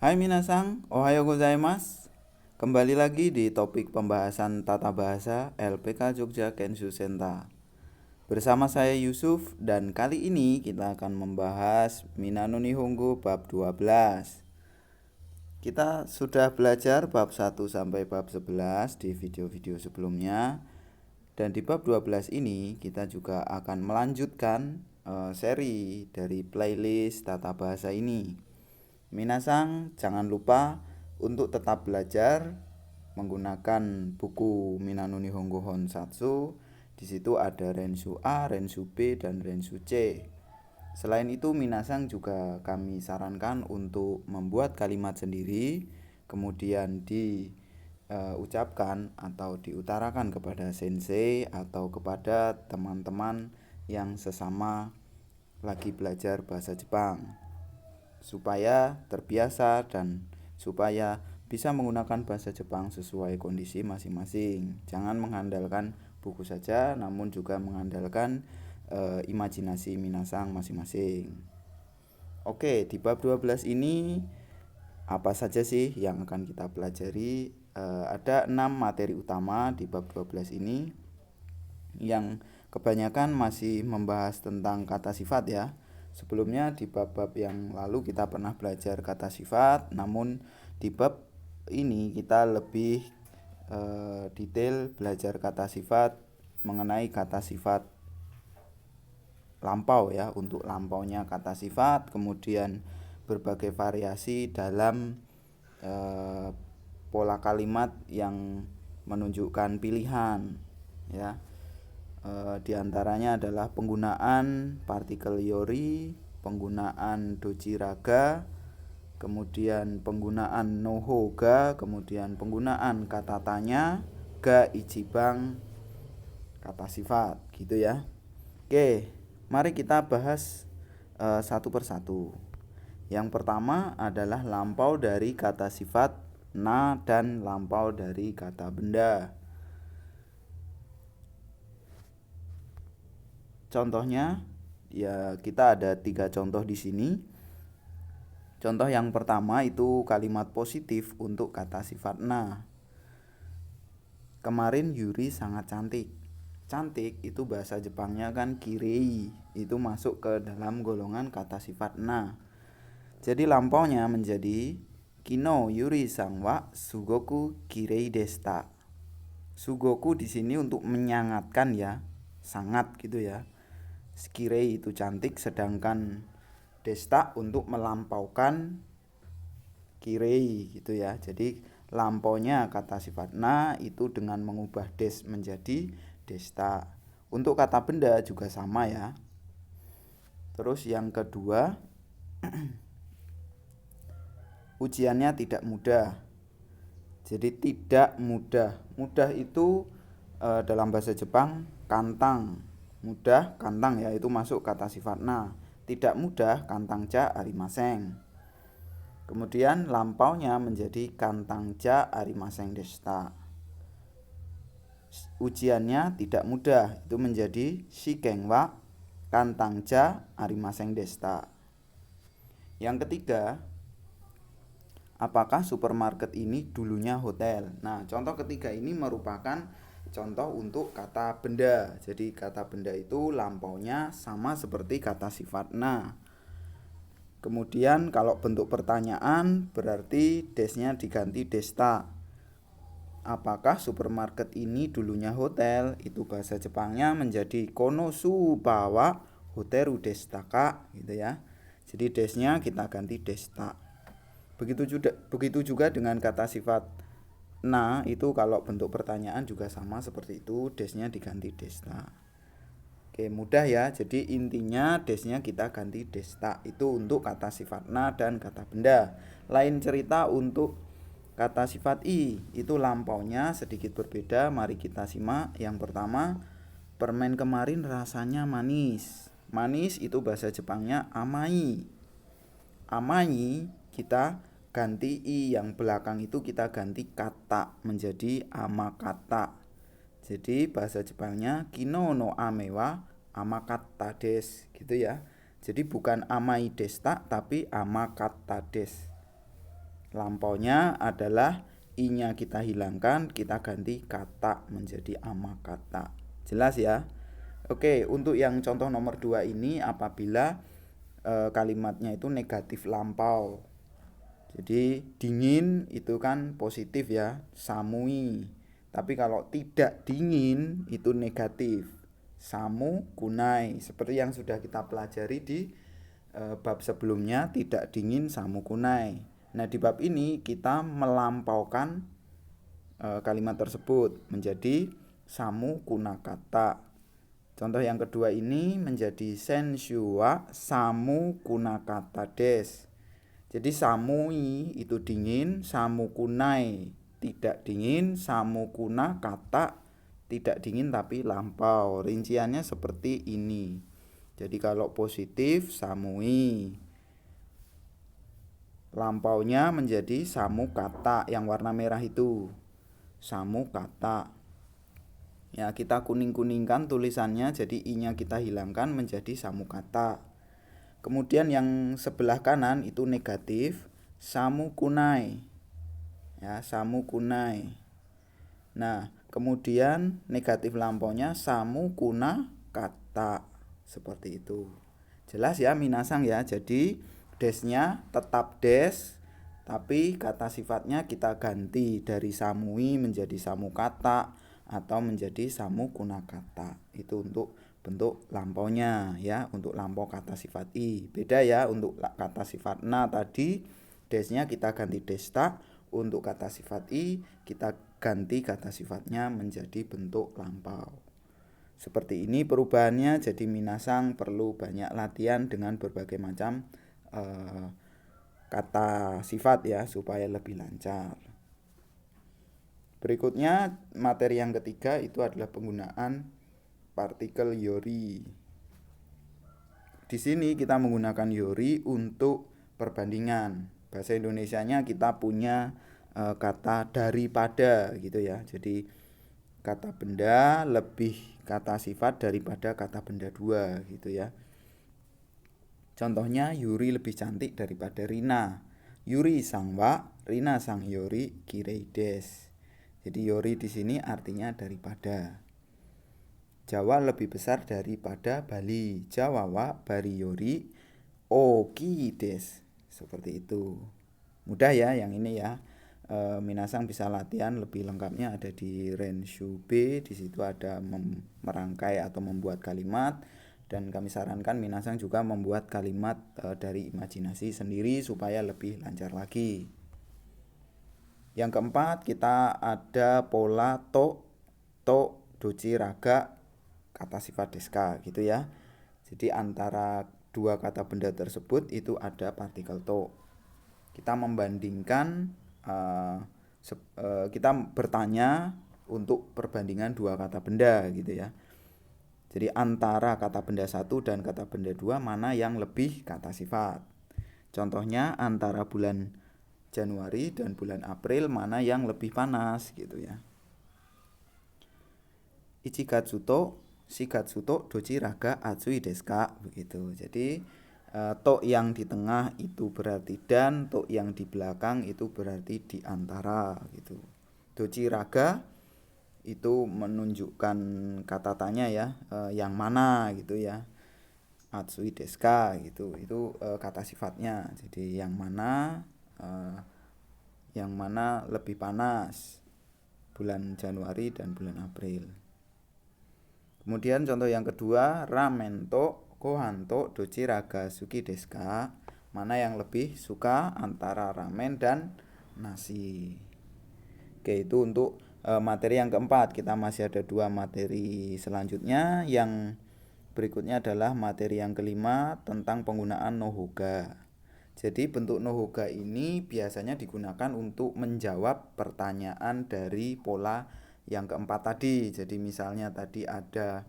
Hai minasang, ohayo gozaimasu. Kembali lagi di topik pembahasan tata bahasa LPK Jogja Kenshu Senta. Bersama saya Yusuf dan kali ini kita akan membahas Minano Nihongo bab 12. Kita sudah belajar bab 1 sampai bab 11 di video-video sebelumnya. Dan di bab 12 ini kita juga akan melanjutkan seri dari playlist tata bahasa ini. Minasang, jangan lupa untuk tetap belajar menggunakan buku Minano Nihongo Honsatsu. Di situ ada Renshu A, Renshu B, dan Renshu C. Selain itu, minasang juga kami sarankan untuk membuat kalimat sendiri, kemudian diucapkan atau diutarakan kepada sensei atau kepada teman-teman yang sesama lagi belajar bahasa Jepang, supaya terbiasa dan supaya bisa menggunakan bahasa Jepang sesuai kondisi masing-masing. Jangan mengandalkan buku saja, namun juga mengandalkan imajinasi minasang masing-masing. Oke, di bab 12 ini apa saja sih yang akan kita pelajari? Ada 6 materi utama di bab 12 ini, yang kebanyakan masih membahas tentang kata sifat ya. Sebelumnya di bab-bab yang lalu kita pernah belajar kata sifat, namun di bab ini kita lebih detail belajar kata sifat mengenai kata sifat lampau ya, untuk lampaunya kata sifat, kemudian berbagai variasi dalam pola kalimat yang menunjukkan pilihan ya. Di antaranya adalah penggunaan partikel yori, penggunaan dojiraga, kemudian penggunaan noho ga, kemudian penggunaan kata tanya, ga ichibang, kata sifat gitu ya. Oke, mari kita bahas satu persatu. Yang pertama adalah lampau dari kata sifat na dan lampau dari kata benda. Contohnya ya, kita ada 3 contoh di sini. Contoh yang pertama itu kalimat positif untuk kata sifat na. Kemarin Yuri sangat cantik. Cantik itu bahasa Jepangnya kan kirei, itu masuk ke dalam golongan kata sifat na. Jadi lampaunya menjadi Kino Yuri sang wa sugoku kirei desta. Sugoku di sini untuk menyangatkan ya, sangat gitu ya. Kirei itu cantik, sedangkan desta untuk melampaukan kirei gitu ya. Jadi lampaunya kata sifat na itu dengan mengubah des menjadi desta. Untuk kata benda juga sama ya. Terus yang kedua, ujiannya tidak mudah. Jadi tidak mudah. Mudah itu dalam bahasa Jepang kantang. Mudah kantang ya, itu masuk kata sifat na. Tidak mudah kantang ja arimaseng. Kemudian lampaunya menjadi kantang ja arimaseng desta. Ujiannya tidak mudah, itu menjadi shiken wa kantang ja arimaseng desta. Yang ketiga, apakah supermarket ini dulunya hotel? Nah, contoh ketiga ini merupakan contoh untuk kata benda. Jadi kata benda itu lampaunya sama seperti kata sifat na. Kemudian kalau bentuk pertanyaan berarti desnya diganti desta. Apakah supermarket ini dulunya hotel? Itu bahasa Jepangnya menjadi konosu bawa hoteru destaka gitu ya. Jadi desnya kita ganti desta. Begitu juga dengan kata sifat na, itu kalau bentuk pertanyaan juga sama seperti itu, desnya diganti desta. Oke, mudah ya. Jadi intinya desnya kita ganti desta. Itu untuk kata sifat na dan kata benda. Lain cerita untuk kata sifat i, itu lampaunya sedikit berbeda. Mari kita simak. Yang pertama, permen kemarin rasanya manis. Manis itu bahasa Jepangnya amai. Amai kita ganti i, yang belakang itu kita ganti kata menjadi amakata. Jadi bahasa Jepangnya kino no ame wa amakata des gitu ya. Jadi bukan amai desta tapi amakata des. Lampaunya adalah i-nya kita hilangkan, kita ganti kata menjadi ama kata. Jelas ya? Oke, untuk yang contoh nomor 2 ini apabila kalimatnya itu negatif lampau. Jadi dingin itu kan positif ya, samui. Tapi kalau tidak dingin itu negatif, samu kunai. Seperti yang sudah kita pelajari di bab sebelumnya, tidak dingin samu kunai. Nah, di bab ini kita melampaukan kalimat tersebut menjadi samu kunakata. Contoh yang kedua ini menjadi senshua samu kunakata des. Jadi samui itu dingin, samu kunai tidak dingin, samu kunakata tidak dingin tapi lampau. Rinciannya seperti ini. Jadi kalau positif samui, lampaunya menjadi samu kata yang warna merah itu, samu kata. Ya, kita kuning-kuningkan tulisannya, jadi i-nya kita hilangkan menjadi samu kata. Kemudian yang sebelah kanan itu negatif, samu kunai. Ya, samu kunai. Nah, kemudian negatif lampaunya samu kuna kata. Seperti itu. Jelas ya minasang ya. Jadi desnya tetap des, tapi kata sifatnya kita ganti dari samui menjadi samu kata atau menjadi samu kuna kata. Itu untuk bentuk lampaunya ya, untuk lampau kata sifat i. Beda ya, untuk kata sifat na tadi desnya kita ganti desta, untuk kata sifat i kita ganti kata sifatnya menjadi bentuk lampau. Seperti ini perubahannya, jadi minasang perlu banyak latihan dengan berbagai macam kata sifat ya supaya lebih lancar. Berikutnya materi yang ketiga itu adalah penggunaan partikel yori. Di sini kita menggunakan yori untuk perbandingan. Bahasa Indonesianya kita punya kata daripada gitu ya. Jadi kata benda lebih kata sifat daripada kata benda dua gitu ya. Contohnya Yuri lebih cantik daripada Rina. Yuri sang wa, Rina sang Yori kireides. Jadi Yori di sini artinya daripada. Jawa lebih besar daripada Bali. Jawa wa bari Yori okides. Seperti itu. Mudah ya yang ini ya. Minasang bisa latihan lebih lengkapnya ada di Renshu B. Di situ ada merangkai atau membuat kalimat, dan kami sarankan minasang juga membuat kalimat dari imajinasi sendiri supaya lebih lancar lagi. Yang keempat kita ada pola to, doji, raga, kata sifat deska gitu ya. Jadi antara dua kata benda tersebut itu ada partikel to. Kita membandingkan, kita bertanya untuk perbandingan dua kata benda gitu ya. Jadi antara kata benda satu dan kata benda dua mana yang lebih kata sifat. Contohnya antara bulan Januari dan bulan April mana yang lebih panas gitu ya. Ichigatsuto, shigatsuto, doji raga atsui deska begitu. Jadi to yang di tengah itu berarti dan, to yang di belakang itu berarti di antara gitu. Doji raga itu menunjukkan kata tanya ya, yang mana gitu ya. Atsui deska gitu. Itu kata sifatnya. Jadi yang mana lebih panas, bulan Januari dan bulan April. Kemudian contoh yang kedua, ramen to gohan to doji raga suki deska. Mana yang lebih suka antara ramen dan nasi. Oke, itu untuk materi yang keempat. Kita masih ada dua materi selanjutnya. Yang berikutnya adalah materi yang kelima tentang penggunaan nohoga. Jadi bentuk nohoga ini biasanya digunakan untuk menjawab pertanyaan dari pola yang keempat tadi. Jadi misalnya tadi ada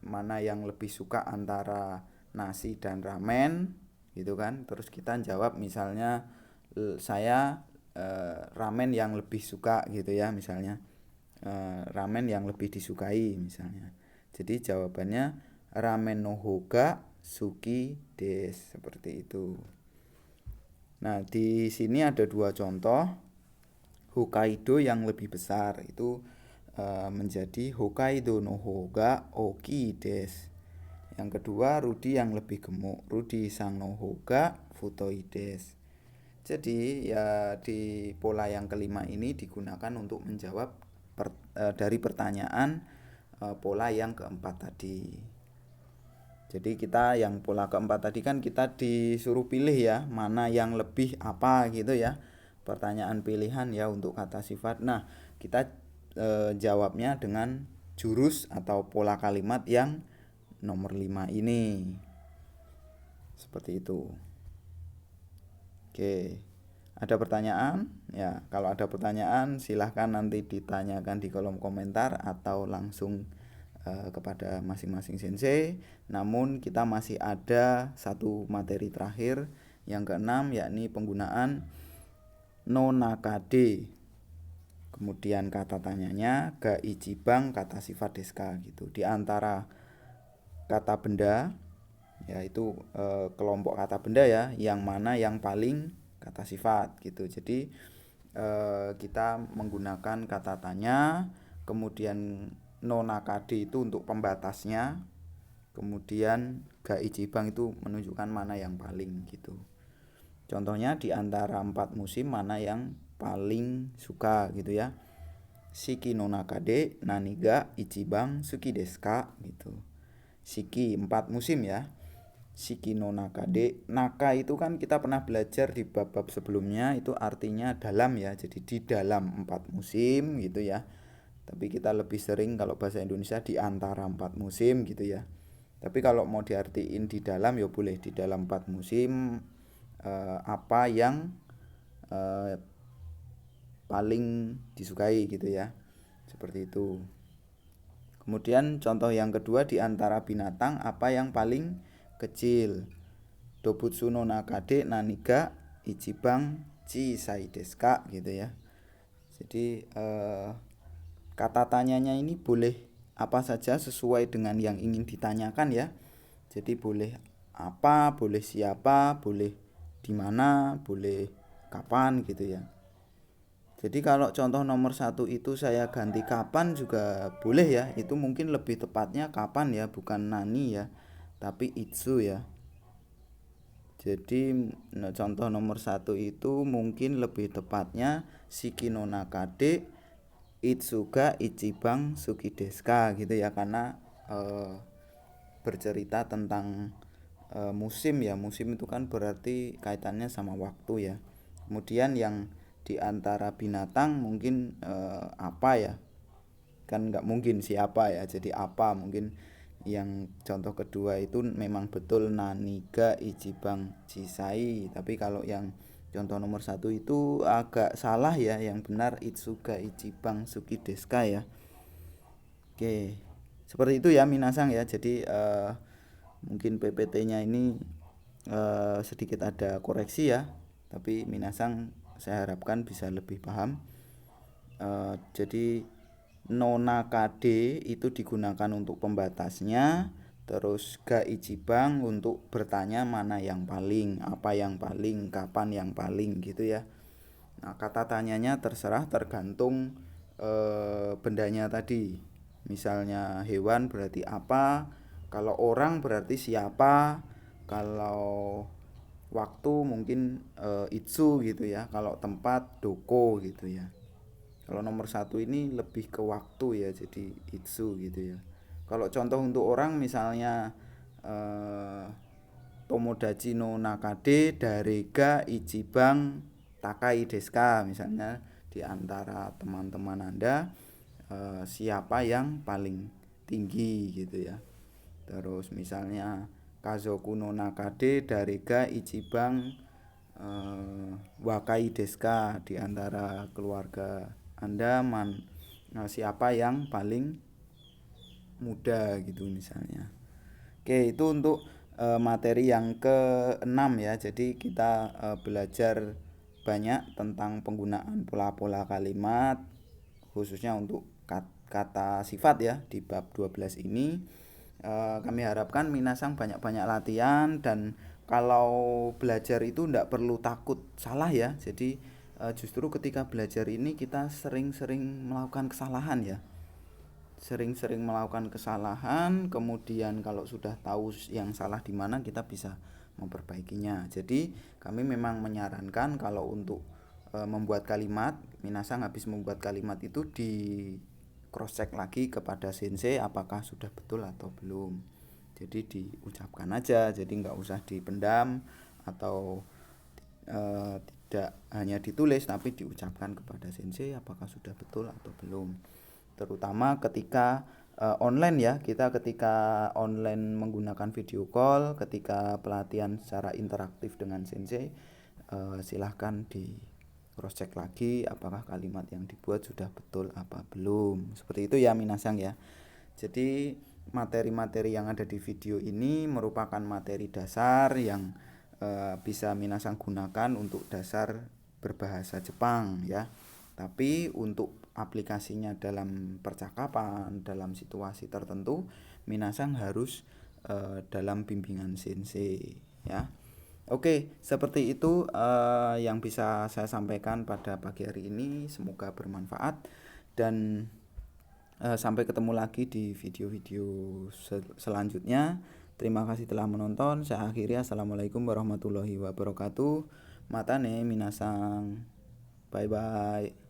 mana yang lebih suka antara nasi dan ramen gitu kan. Terus kita jawab misalnya saya ramen yang lebih suka gitu ya misalnya. Ramen yang lebih disukai misalnya. Jadi jawabannya ramen nohoga suki des, seperti itu. Nah, di sini ada dua contoh. Hokkaido yang lebih besar itu menjadi Hokkaido no Hoga Oki des. Yang kedua, Rudi yang lebih gemuk, Rudi sang no Hoga Futoi des. Jadi ya di pola yang kelima ini digunakan untuk menjawab dari pertanyaan pola yang keempat tadi. Jadi kita yang pola keempat tadi kan kita disuruh pilih ya, mana yang lebih apa gitu ya. Pertanyaan pilihan ya untuk kata sifat. Nah, kita jawabnya dengan jurus atau pola kalimat yang nomor 5 ini. Seperti itu. Oke. Ada pertanyaan? Ya, kalau ada pertanyaan silahkan nanti ditanyakan di kolom komentar atau langsung kepada masing-masing sensei. Namun kita masih ada satu materi terakhir yang keenam, yakni penggunaan no nakade. Kemudian kata tanyanya ga ichibang kata sifat deska gitu. Di antara kata benda yaitu kelompok kata benda ya, yang mana yang paling kata sifat gitu. Jadi kita menggunakan kata tanya, kemudian no nakade itu untuk pembatasnya, kemudian ga ichibang itu menunjukkan mana yang paling gitu. Contohnya di antara 4 musim mana yang paling suka gitu ya. Shiki no nakade nani ga ichibang suki desu ka gitu. Shiki 4 musim ya. Shiki no nakade, naka itu kan kita pernah belajar di bab-bab sebelumnya, itu artinya dalam ya. Jadi di dalam 4 musim gitu ya. Tapi kita lebih sering kalau bahasa Indonesia di antara 4 musim gitu ya. Tapi kalau mau diartiin di dalam ya boleh di dalam 4 musim apa yang paling disukai gitu ya. Seperti itu. Kemudian contoh yang kedua, di antara binatang apa yang paling kecil. Dobutsu no nakade naniga ichibang chisai desu ka gitu ya. Jadi kata tanyanya ini boleh apa saja sesuai dengan yang ingin ditanyakan ya. Jadi boleh apa, boleh siapa, boleh di mana, boleh kapan gitu ya. Jadi kalau contoh nomor 1 itu saya ganti kapan juga boleh ya. Itu mungkin lebih tepatnya kapan ya, bukan nani ya, tapi itsu ya. Jadi contoh nomor 1 itu mungkin lebih tepatnya Shiki no nakade itsuga ichibang suki desu ka gitu ya, karena bercerita tentang musim ya. Musim itu kan berarti kaitannya sama waktu ya. Kemudian yang di antara binatang mungkin apa ya, kan nggak mungkin siapa ya, jadi apa. Mungkin yang contoh kedua itu memang betul naniga ichibang chisai, tapi kalau yang contoh nomor 1 itu agak salah ya, yang benar itsuga ichibang suki desu ka ya. Oke, seperti itu ya minasang ya. Jadi mungkin PPT-nya ini sedikit ada koreksi ya, tapi minasang saya harapkan bisa lebih paham. Jadi no nakade itu digunakan untuk pembatasnya, terus ga ichibang untuk bertanya mana yang paling, apa yang paling, kapan yang paling gitu ya. Nah, kata tanyanya terserah tergantung bendanya tadi. Misalnya hewan berarti apa, kalau orang berarti siapa, kalau waktu mungkin itsu gitu ya, kalau tempat doko gitu ya. Kalau nomor 1 ini lebih ke waktu ya, jadi itsu gitu ya. Kalau contoh untuk orang misalnya Tomodachi no nakade darega ichibang takai desu ka, misalnya di antara teman-teman Anda siapa yang paling tinggi gitu ya. Terus misalnya Kazoku no nakade darega ichibang wakai desu ka, di antara keluarga Anda siapa yang paling muda gitu misalnya. Oke, itu untuk materi yang ke-6 ya. Jadi kita belajar banyak tentang penggunaan pola-pola kalimat khususnya untuk kata sifat ya di bab 12 ini. Kami harapkan minasang banyak-banyak latihan dan kalau belajar itu ndak perlu takut salah ya. Jadi justru ketika belajar ini kita sering-sering melakukan kesalahan ya. Sering-sering melakukan kesalahan, kemudian kalau sudah tahu yang salah di mana kita bisa memperbaikinya. Jadi kami memang menyarankan kalau untuk membuat kalimat, minasang habis membuat kalimat itu di cross check lagi kepada sensei apakah sudah betul atau belum. Jadi diucapkan aja, jadi nggak usah dipendam atau tidak hanya ditulis tapi diucapkan kepada sensei apakah sudah betul atau belum. Terutama ketika online ya, kita ketika online menggunakan video call, ketika pelatihan secara interaktif dengan sensei, silahkan di cross check lagi apakah kalimat yang dibuat sudah betul apa belum. Seperti itu ya minasang ya. Jadi materi-materi yang ada di video ini merupakan materi dasar yang bisa minasang gunakan untuk dasar berbahasa Jepang ya. Tapi untuk aplikasinya dalam percakapan, dalam situasi tertentu, minasang harus dalam bimbingan sensei ya. Oke, seperti itu yang bisa saya sampaikan pada pagi hari ini. Semoga bermanfaat dan sampai ketemu lagi di video-video selanjutnya. Terima kasih telah menonton. Saya akhiri. Assalamualaikum warahmatullahi wabarakatuh. Matane minasang. Bye bye.